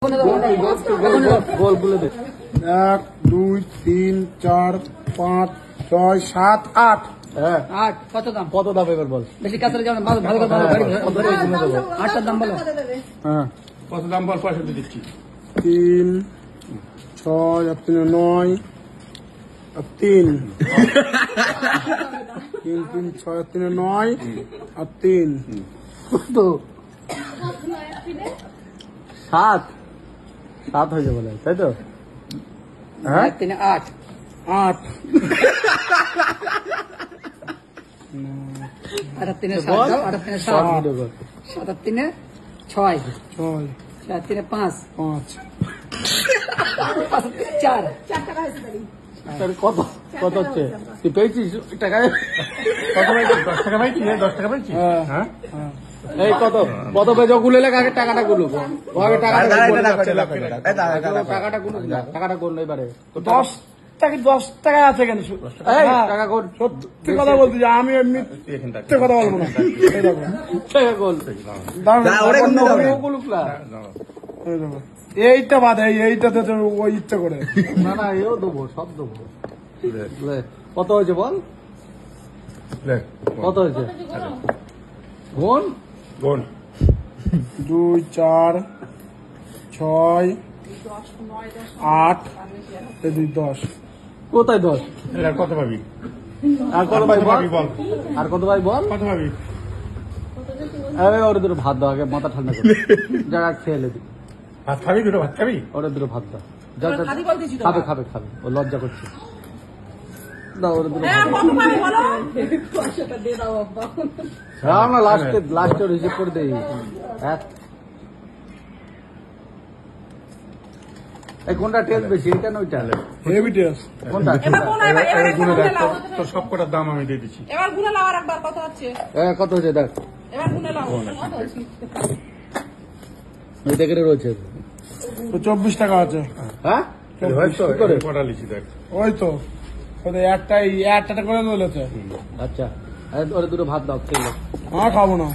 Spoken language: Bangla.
1 2 3 4 5 6 7 8 8 কত দাম এবার বল বেশি কাছে যাও ভালো ভালো ভালো 8টার দাম বলো হ্যাঁ কত দাম বল পয়সা দিয়ে দিচ্ছি 3 6 আর 3 9 আর 3 3 6 আর 3 9 আর 3 কত 7 হয়ে যাবে তাই তো হ্যাঁ 3 8 8 আর 3 7 দাও আর 3 7 7 আর 3 6 6 4 3 5 5 4 টাকা হয়েছে কত কত হচ্ছে তুই পেয়েছিস টাকায় কত ভাই 10 টাকা ভাই 10 টাকা পাইছি হ্যাঁ এই কত কত পেয়েছো গুলো লেখা আগে টাকাটা গুলো আগে টাকাটা গুলো টাকাটা গুলো এবারে 10 টাকা আছে কেন এই টাকা কোন সত্যি কথা বলতে যে আমি এমনি কথা বলবো না এই দেখো টাকা কোন এইটা বাদ এইটাতে তো ওই ইচ্ছা করে না এও দেবো সব দেবো কত হয়েছে বল কত হয়েছে কোন 2 4 6 8 2 10 কোথায় 10 কত পাবি আর কত ভাই বল বল আর কত ভাই বল কত পাবি ওরে দুটো ভাত দাও আগে মাথা ঠান্ডা করে জায়গা খেয়ে নে ভাত খাবি দুটো ভাত খাবি ওরে দুটো ভাত দাও খাবে ও লজ্জা করছে দাও ওরে দুটো আমরা লাস্টের হিসেব করে দেই এই কোনটা টেস্ট বেশি এটা না ওইটা হেভি টেস্ট কোনটা তোর সব কটার দাম আমি দিয়ে দিচ্ছি এবার গুনে লাও আর একবার কত হচ্ছে কত হচ্ছে দেখ এবার গুনে লাও ওই দেখে রয়েছে তো 24 টাকা আছে হ্যাঁ কটা লিখি দেখ ওই তো একটা করে বলেছে আচ্ছা ওরে দুটো ভাত দাও খেলে খাবো না